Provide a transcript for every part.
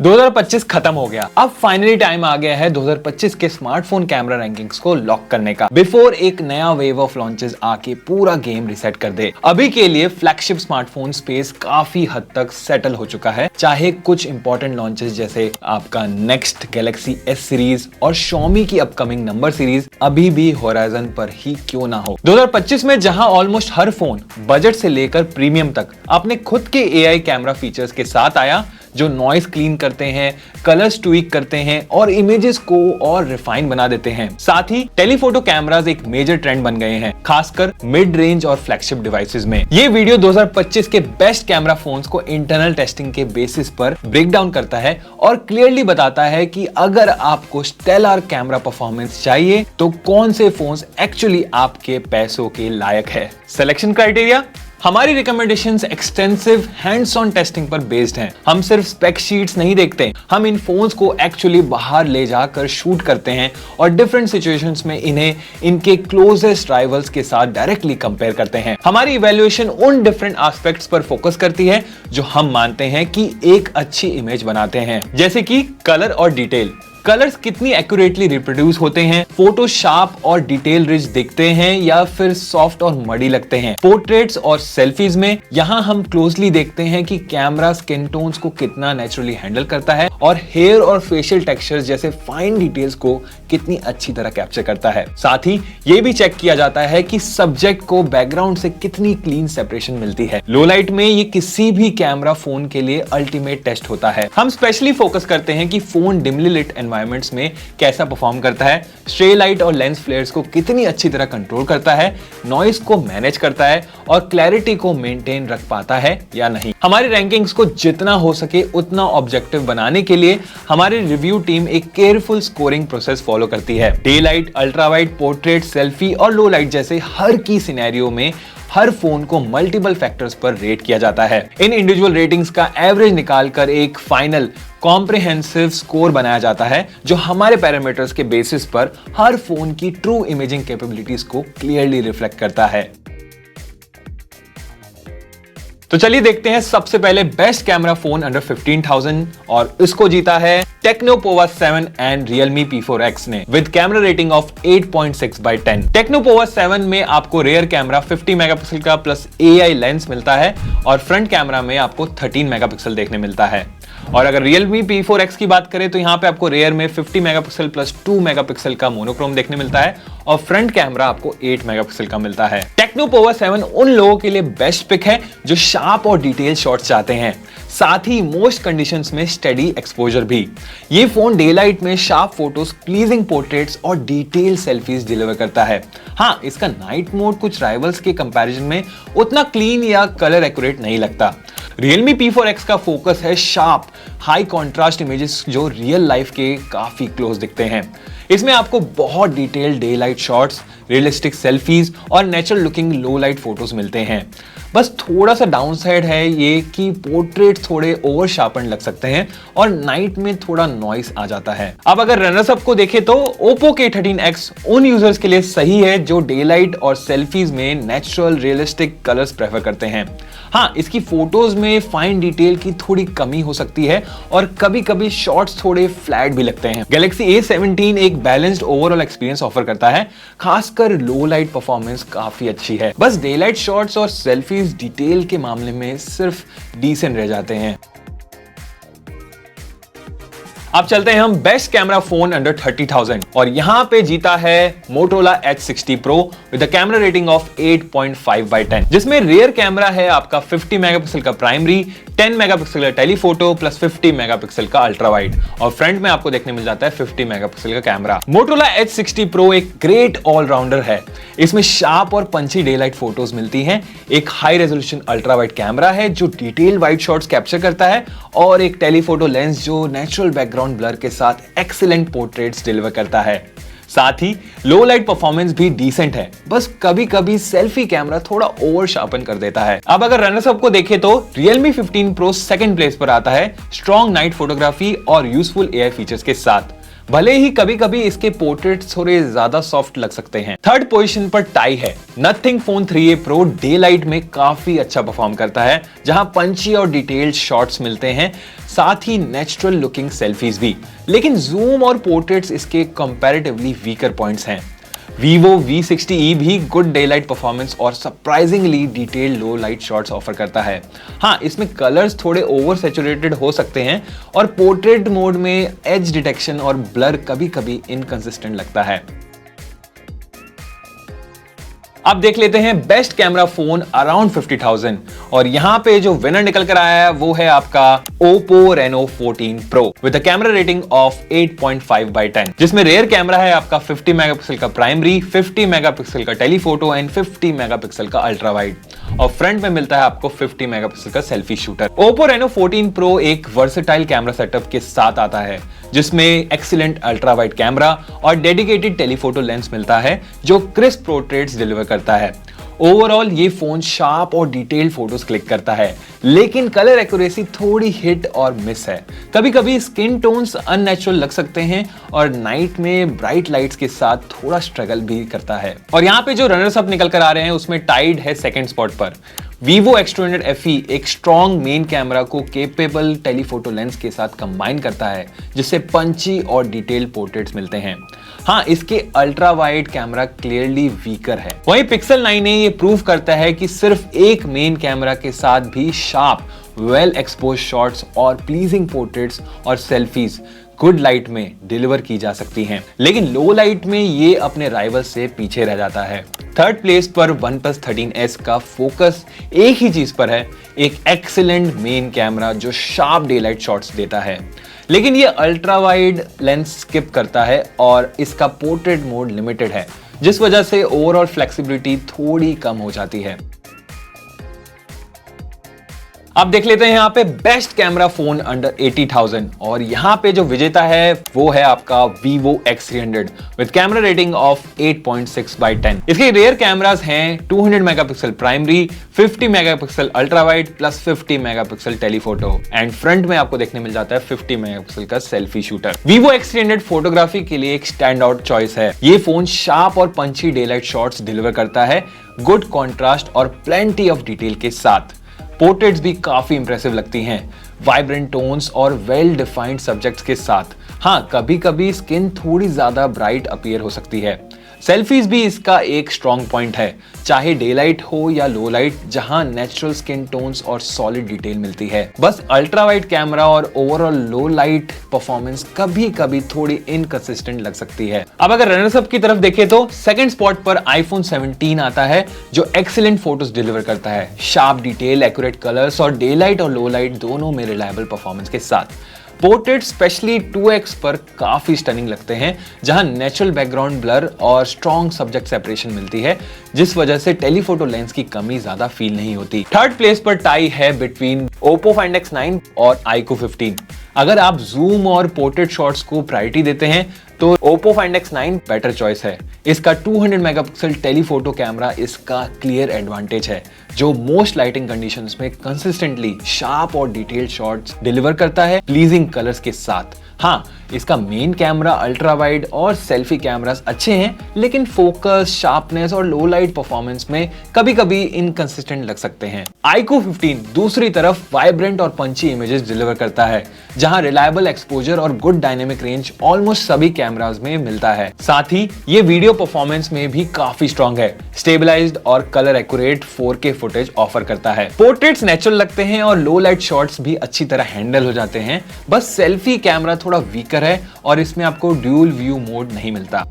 2025 खत्म हो गया, अब फाइनली टाइम आ गया है 2025 के स्मार्टफोन कैमरा रैंकिंग्स को लॉक करने का, बिफोर एक नया वेव ऑफ लॉन्चेस आके पूरा गेम रिसेट कर दे। अभी के लिए फ्लैगशिप स्मार्टफोन स्पेस काफी हद तक सेटल हो चुका है, चाहे कुछ इंपॉर्टेंट लॉन्चेस जैसे आपका नेक्स्ट गैलेक्सी S सीरीज और Xiaomi की अपकमिंग नंबर सीरीज अभी भी होराइजन पर ही क्यों ना हो। 2025 में जहां ऑलमोस्ट हर फोन बजट से लेकर प्रीमियम तक अपने खुद के AI कैमरा फीचर्स के साथ आया, जो नॉइस क्लीन करते हैं, कलर्स ट्वीक करते हैं और इमेजेस को और रिफाइन बना देते हैं। साथ ही टेलीफोटो कैमरास एक मेजर ट्रेंड बन गए हैं, खासकर मिड रेंज और फ्लैगशिप डिवाइसेस में। ये वीडियो 2025 के बेस्ट कैमरा फोन्स को इंटरनल टेस्टिंग के बेसिस पर ब्रेक डाउन करता है और क्लियरली बताता है कि अगर आपको स्टेलर कैमरा परफॉर्मेंस चाहिए तो कौन से फोन्स एक्चुअली आपके पैसों के लायक है। सिलेक्शन क्राइटेरिया, हमारी recommendations extensive hands on testing पर बेस्ड हैं। हम सिर्फ स्पेक शीट्स नहीं देखते, हम इन फोन्स को एक्चुअली बाहर ले जाकर शूट करते हैं और डिफरेंट सिचुएशंस में इन्हें इनके क्लोजेस्ट राइवल्स के साथ डायरेक्टली कंपेयर करते हैं। हमारी इवैल्यूएशन उन डिफरेंट एस्पेक्ट्स पर फोकस करती है जो हम मानते हैं कि एक अच्छी इमेज बनाते हैं, जैसे कि कलर और डिटेल। कलर्स कितनी एक्यूरेटली रिप्रोड्यूस होते हैं, फोटो शार्प और डिटेल रिच दिखते हैं या फिर सॉफ्ट और मडी लगते हैं। पोर्ट्रेट्स और सेल्फीज में यहाँ हम क्लोजली देखते हैं कि कैमरा स्किन टोन्स को कितना नेचुरली हैंडल करता है और हेयर और फेशियल टेक्सचर्स जैसे फाइन डिटेल्स को कितनी अच्छी तरह कैप्चर करता है। साथ ही ये भी चेक किया जाता है कि सब्जेक्ट को बैकग्राउंड से कितनी क्लीन सेपरेशन मिलती है। लो लाइट में ये किसी भी कैमरा फोन के लिए अल्टीमेट टेस्ट होता है। हम स्पेशली फोकस करते हैं कि फोन डिमली लिट एनवायरनमेंट्स में कैसा परफॉर्म करता है, स्ट्रे लाइट और लेंस फ्लेयर्स को कितनी अच्छी तरह कंट्रोल करता है, नॉइस को मैनेज करता है और क्लैरिटी को मेंटेन रख पाता है या नहीं। हमारी रैंकिंग्स को जितना हो सके उतना ऑब्जेक्टिव बनाने के लिए हमारी रिव्यू टीम एक केयरफुल स्कोरिंग प्रोसेस फॉलो करती है। Day light, ultra wide, portrait, selfie और लो लाइट जैसे हर की सिनेरियो में हर फोन को मल्टीपल फैक्टर्स पर रेट किया जाता है। इन इंडिविजुअल रेटिंग्स का एवरेज निकालकर एक फाइनल कॉम्प्रिहेंसिव स्कोर बनाया जाता है, जो हमारे पैरामीटर्स के बेसिस पर हर फोन की ट्रू इमेजिंग कैपेबिलिटीज को क्लियरली रिफ्लेक्ट करता है। तो चलिए देखते हैं सबसे पहले बेस्ट कैमरा फोन अंडर 15,000 और इसको जीता है techno Pova 7 and Realme P4X ने with camera rating of 8.6/10। Techno Pova 7 में आपको रेयर कैमरा 50 मेगापिक्सल का प्लस AI लेंस मिलता है और फ्रंट कैमरा में आपको 13 मेगापिक्सल देखने मिलता है। और अगर Realme P4X की बात करें तो यहाँ पे आपको रेयर में 50 मेगापिक्सल प्लस 2 मेगापिक्सल का मोनोक्रोम देखने मिलता है और फ्रंट कैमरा आपको 8 मेगापिक्सल का मिलता है। टेक्नो पोवा 7 उन लोगों के लिए बेस्ट पिक है जो शार्प और डिटेल शॉट्स चाहते हैं, साथ ही मोस्ट कंडीशंस में स्टेडी एक्सपोजर भी। ये फोन डे लाइट में शार्प फोटोज, प्लीजिंग पोर्ट्रेट्स और डिटेल सेल्फीज डिलीवर करता है। हाँ, इसका नाइट मोड कुछ राइवल्स के कंपैरिजन में उतना क्लीन या कलर एक्यूरेट नहीं लगता। Realme P4X का फोकस है शार्प हाई कॉन्ट्रास्ट इमेजेस जो रियल लाइफ के काफी क्लोज दिखते हैं। इसमें आपको बहुत detailed day light shots, realistic selfies और natural looking low light photos मिलते हैं। बस थोड़ा सा डाउनसाइड है ये कि पोर्ट्रेट थोड़े ओवर शार्पन लग सकते हैं और नाइट में थोड़ा नॉइस आ जाता है। अब अगर रनर्स अप को देखें तो Oppo K13X उन यूजर्स के लिए सही है जो डे लाइट और सेल्फीज में नेचुरल रियलिस्टिक कलर्स प्रेफर करते हैं। हाँ, इसकी फोटोज में फाइन डिटेल की थोड़ी कमी हो सकती है और कभी कभी शॉट्स थोड़े फ्लैट भी लगते हैं। Galaxy A17 एक बैलेंस्ड ओवरऑल एक्सपीरियंस ऑफर करता है, खासकर लो लाइट परफॉर्मेंस काफी अच्छी है। बस डे लाइट शॉट्स और सेल्फीज डिटेल के मामले में सिर्फ डिसेंट रह जाते हैं। अब चलते हैं हम बेस्ट कैमरा फोन अंडर 30,000 और यहां पे जीता है Motorola H60 Pro with a camera rating of 8.5/10, जिसमें रियर कैमरा है आपका 50 मेगापिक्सल का प्राइमरी, 10 मेगापिक्सल का टेलीफोटो प्लस 50 मेगापिक्सल का अल्ट्रा वाइड और फ्रंट में आपको देखने मिल जाता है 50 मेगापिक्सल का कैमरा। Motorola H60 Pro एक ग्रेट ऑलराउंडर है। इसमें शार्प और पंची डे लाइट फोटोज मिलती हैं, एक high resolution ultra wide camera है जो डिटेल वाइड शॉट्स कैप्चर करता है और एक टेलीफोटो लेंस जो नेचुरल बैकग्राउंड ब्लर के साथ एक्सीलेंट पोर्ट्रेट्स डिलीवर करता है। साथ ही लो लाइट परफॉर्मेंस भी डिसेंट है, बस कभी कभी सेल्फी कैमरा थोड़ा ओवर शार्पन कर देता है। अब अगर रनर्स अप को देखें तो Realme 15 Pro सेकंड प्लेस पर आता है स्ट्रॉन्ग नाइट फोटोग्राफी और यूजफुल AI फीचर्स के साथ। भले ही कभी कभी इसके पोर्ट्रेट्स थोड़े ज्यादा सॉफ्ट लग सकते हैं। थर्ड पोजीशन पर टाई है। Nothing phone 3a Pro day light में काफी अच्छा परफॉर्म करता है, जहां पंची और डिटेल्ड शॉट्स मिलते हैं, साथ ही नेचुरल लुकिंग सेल्फीज भी। लेकिन जूम और पोर्ट्रेट्स इसके कंपैरेटिवली वीकर पॉइंट्स हैं। Vivo V60e भी गुड डे लाइट परफॉर्मेंस और सरप्राइजिंगली डिटेल्ड लो लाइट शॉट्स ऑफर करता है। हाँ, इसमें कलर्स थोड़े ओवर सैचुरेटेड हो सकते हैं और पोर्ट्रेट मोड में एज डिटेक्शन और ब्लर कभी कभी इनकंसिस्टेंट लगता है। अब देख लेते हैं बेस्ट कैमरा फोन अराउंड 50,000 और यहाँ पे जो विनर निकल कर आया है वो है आपका Oppo Reno 14 Pro with a camera rating of 8.5/10, जिसमें रेयर कैमरा है आपका 50 मेगापिक्सल का प्राइमरी, 50 मेगापिक्सल का टेलीफोटो एंड 50 मेगापिक्सल का अल्ट्रा वाइड, और फ्रंट में मिलता है आपको 50 मेगापिक्सल का selfie shooter. Oppo Reno 14 Pro एक वर्सेटाइल कैमरा सेटअप के साथ आता है, जिसमें एक्सीलेंट अल्ट्रा वाइड कैमरा और डेडिकेटेड टेलीफोटो लेंस मिलता है जो क्रिस्प पोर्ट्रेट्स डिलीवर करता है। ओवरऑल ये फोन शार्प और डिटेल्ड फोटोज क्लिक करता है, लेकिन कलर एक्यूरेसी थोड़ी हिट और मिस है। कभी कभी स्किन टोन्स अननेचुरल लग सकते हैं और नाइट में ब्राइट लाइट्स के साथ थोड़ा स्ट्रगल भी करता है। और यहाँ पे जो रनर्स अप निकल कर आ रहे हैं उसमें टाइड है सेकंड स्पॉट पर। Vivo X200 FE एक स्ट्रॉन्ग मेन कैमरा को केपेबल टेलीफोटो लेंस के साथ कंबाइन करता है, जिससे पंची और डिटेल्ड पोर्ट्रेट्स मिलते हैं। हाँ, इसके ultra wide camera clearly weaker है। वहीं Pixel 9a ये प्रूव करता है कि सिर्फ एक मेन कैमरा के साथ भी शार्प, वेल एक्सपोज शॉट्स और प्लीजिंग पोर्ट्रेट्स और सेल्फीज गुड लाइट में डिलीवर की जा सकती हैं, लेकिन लो लाइट में ये अपने राइवल से पीछे रह जाता है। थर्ड प्लेस पर OnePlus 13s का फोकस एक ही चीज पर है, एक एक्सीलेंट मेन कैमरा जो शार्प डे लाइट शॉट्स देता है, लेकिन ये अल्ट्रा वाइड लेंस स्किप करता है और इसका पोर्ट्रेट मोड लिमिटेड है, जिस वजह से ओवरऑल फ्लेक्सिबिलिटी थोड़ी कम हो जाती है। अब देख लेते हैं यहाँ पे बेस्ट कैमरा फोन अंडर 80,000 और यहाँ पे जो विजेता है वो है आपका Vivo X300 with camera rating of 8.6/10। इसके रेयर कैमरास हैं 200 megapixel primary, 50 megapixel ultra wide plus 50 megapixel telephoto, and front में आपको देखने मिल जाता है 50 मेगापिक्सल का selfie shooter. Vivo X300 photography के लिए एक स्टैंड आउट चॉइस है। ये फोन शार्प और पंची डे लाइट शॉट्स डिलीवर करता है, गुड कॉन्ट्रास्ट और प्लेंटी ऑफ डिटेल के साथ। पोर्ट्रेट्स भी काफी इंप्रेसिव लगती हैं, वाइब्रेंट टोन्स और वेल डिफाइंड सब्जेक्ट्स के साथ। हाँ, कभी कभी स्किन थोड़ी ज्यादा ब्राइट अपीयर हो सकती है। सेल्फीज भी इसका एक स्ट्रॉन्ग पॉइंट है, चाहे डे लाइट हो या लो लाइट, जहां नेचुरल स्किन टोन्स और सॉलिड डिटेल मिलती है। बस अल्ट्रा वाइड कैमरा और ओवरऑल लो लाइट परफॉर्मेंस कभी कभी थोड़ी इनकंसिस्टेंट लग सकती है। अब अगर रनर्स अप की तरफ देखें तो सेकंड स्पॉट पर iPhone 17 आता है, जो एक्सीलेंट फोटोज डिलीवर करता है, शार्प डिटेल, एक्यूरेट कलर्स और डे लाइट और लो लाइट दोनों में रिलायबल परफॉर्मेंस के साथ। पोर्ट्रेट स्पेशली 2x पर काफी स्टनिंग लगते हैं, जहां नेचुरल बैकग्राउंड ब्लर और स्ट्रॉन्ग सब्जेक्ट सेपरेशन मिलती है, जिस वजह से टेलीफोटो लेंस की कमी ज्यादा फील नहीं होती। थर्ड प्लेस पर टाई है बिटवीन Oppo Find X9 और iQOO 15। अगर आप जूम और पोर्ट्रेट शॉट्स को प्रायोरिटी देते हैं तो Oppo Find X9 better choice है। इसका 200 मेगापिक्सल टेलीफोटो कैमरा इसका क्लियर एडवांटेज है, जो मोस्ट लाइटिंग कंडीशंस में कंसिस्टेंटली शार्प और डिटेल्ड शॉट्स डिलीवर करता है प्लीजिंग कलर्स के साथ। हाँ, इसका मेन कैमरा, अल्ट्रा वाइड और सेल्फी कैमरास अच्छे हैं, लेकिन फोकस, शार्पनेस और लो लाइट परफॉर्मेंस में कभी कभी इनकंसिस्टेंट लग सकते हैं। iQOO 15 दूसरी तरफ वाइब्रेंट और पंची इमेजेस डिलीवर करता है, जहां रिलायबल एक्सपोजर और गुड डायनेमिक रेंज ऑलमोस्ट सभी कैमरास में मिलता है। साथ ही ये वीडियो परफॉर्मेंस में भी काफी स्ट्रॉन्ग है, स्टेबलाइज्ड और colour accurate 4K footage offer करता है। पोर्ट्रेट्स नेचुरल लगते हैं और लो लाइट शॉट्स भी अच्छी तरह हैंडल हो जाते हैं, बस सेल्फी कैमरा थोड़ा वीकर है और इसमें आपको ड्यूल व्यू मोड नहीं मिलता।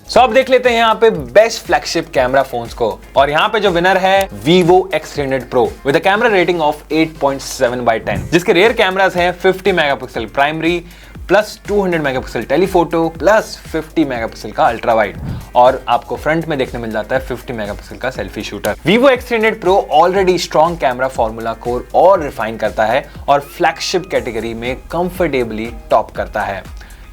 सो अब देख लेते हैं यहाँ पे बेस्ट फ्लैगशिप कैमरा फोन्स को, और यहाँ पे जो विनर है Vivo X300 Pro with a camera rating of 8.7/10, जिसके रेयर कैमरास हैं 50 megapixel primary plus 200 megapixel telephoto plus 50 megapixel का अल्ट्रा वाइड, और आपको फ्रंट में देखने मिल जाता है 50 मेगापिक्सल का selfie shooter. Vivo X300 Pro already strong camera formula core और रिफाइन करता है और फ्लैगशिप कैटेगरी में कंफर्टेबली टॉप करता है।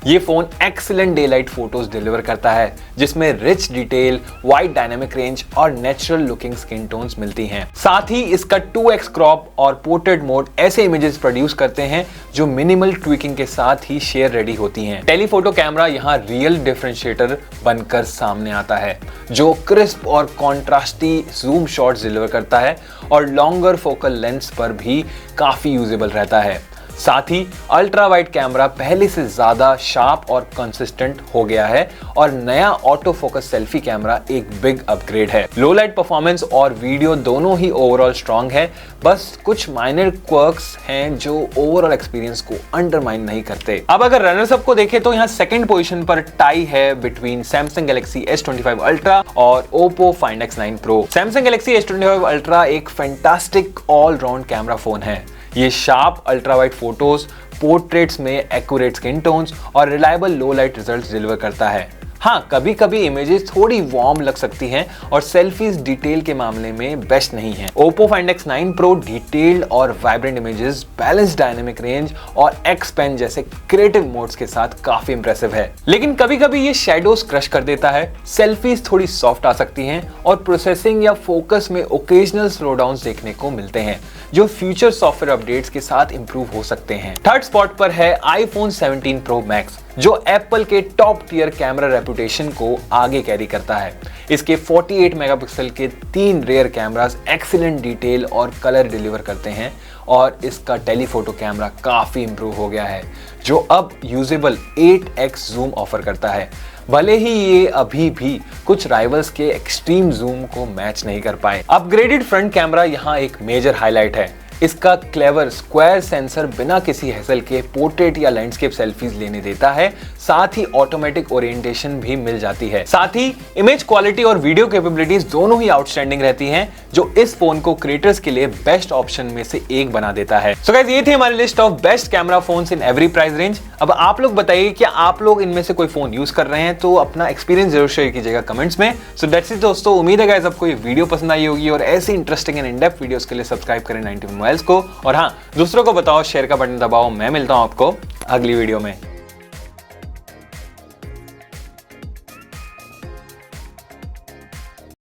ये phone excellent day light photos deliver करता है, जिसमें rich detail, wide dynamic range और नेचुरल लुकिंग स्किन टोन्स मिलती हैं। साथ ही इसका 2x क्रॉप और पोर्ट्रेट मोड ऐसे इमेजेस प्रोड्यूस करते हैं जो मिनिमल ट्विकिंग के साथ ही शेयर रेडी होती हैं। टेलीफोटो कैमरा यहाँ रियल डिफरेंशिएटर बनकर सामने आता है, जो क्रिस्प और कॉन्ट्रास्टी जूम शॉट्स डिलीवर करता है और लॉन्गर फोकल लेंस पर भी काफी यूजेबल रहता है। साथ ही अल्ट्रा वाइड कैमरा पहले से ज्यादा शार्प और कंसिस्टेंट हो गया है और नया ऑटो फोकस सेल्फी कैमरा एक बिग अपग्रेड है। लो लाइट परफॉर्मेंस और वीडियो दोनों ही ओवरऑल स्ट्रांग है, बस कुछ माइनर क्वर्क्स हैं जो ओवरऑल एक्सपीरियंस को अंडरमाइन नहीं करते। अब अगर रनर्स अप को देखें तो यहाँ सेकंड पोजीशन पर टाई है between Samsung Galaxy S25 ultra और Oppo Find X9 Pro। Samsung Galaxy S25 ultra एक fantastic all round camera phone है। ये sharp ultra wide photos, portraits में एक्यूरेट स्किन टोन्स और reliable low light results deliver करता है। हाँ, कभी कभी इमेजेस थोड़ी वार्म लग सकती हैं और सेल्फीज डिटेल के मामले में बेस्ट नहीं है। Oppo Find X9 Pro detailed और vibrant images, balance dynamic range और X Pen जैसे क्रिएटिव मोड्स के साथ काफी इंप्रेसिव है। लेकिन कभी कभी ये शैडोज क्रश कर देता है, सेल्फीज थोड़ी सॉफ्ट आ सकती हैं और प्रोसेसिंग या फोकस में ओकेजनल स्लोडाउन्स देखने को मिलते हैं, जो फ्यूचर सॉफ्टवेयर अपडेट्स के साथ इंप्रूव हो सकते हैं। थर्ड स्पॉट पर है iPhone 17 Pro Max, जो एप्पल के टॉप टियर कैमरा रेपुटेशन को आगे कैरी करता है। इसके 48 मेगापिक्सल के 3 रेयर कैमरास एक्सीलेंट डिटेल और कलर डिलीवर करते हैं और इसका टेलीफोटो कैमरा काफी इंप्रूव हो गया है, जो अब यूजेबल 8x जूम ऑफर करता है। भले ही ये अभी भी कुछ राइवल्स के एक्सट्रीम जूम को मैच नहीं कर पाए। अपग्रेडेड फ्रंट कैमरा यहाँ एक मेजर हाईलाइट है। इसका क्लेवर स्क्वायर सेंसर बिना किसी हैसल के पोर्ट्रेट या लैंडस्केप सेल्फीज लेने देता है, साथ ही ऑटोमेटिक ओरिएंटेशन भी मिल जाती है। साथ ही इमेज क्वालिटी और वीडियो कैपेबिलिटीज दोनों ही आउटस्टैंडिंग रहती हैं, जो इस फोन को क्रिएटर्स के लिए बेस्ट ऑप्शन में से एक बना देता है। सो गाइस, ये थी हमारी list of best camera phones in every price range. अब आप लोग बताइए क्या आप लोग इनमें से कोई फोन यूज कर रहे हैं, तो अपना एक्सपीरियंस जरूर शेयर कीजिएगा कमेंट्स में। सो दैट्स इट दोस्तों, उम्मीद है गाइस आपको ये वीडियो पसंद आई होगी और ऐसी interesting and in depth videos के लिए सब्सक्राइब करें 91 मोबाइल्स को, और हाँ, दूसरों को बताओ, शेयर का बटन दबाओ। मैं मिलता हूं आपको अगली वीडियो में।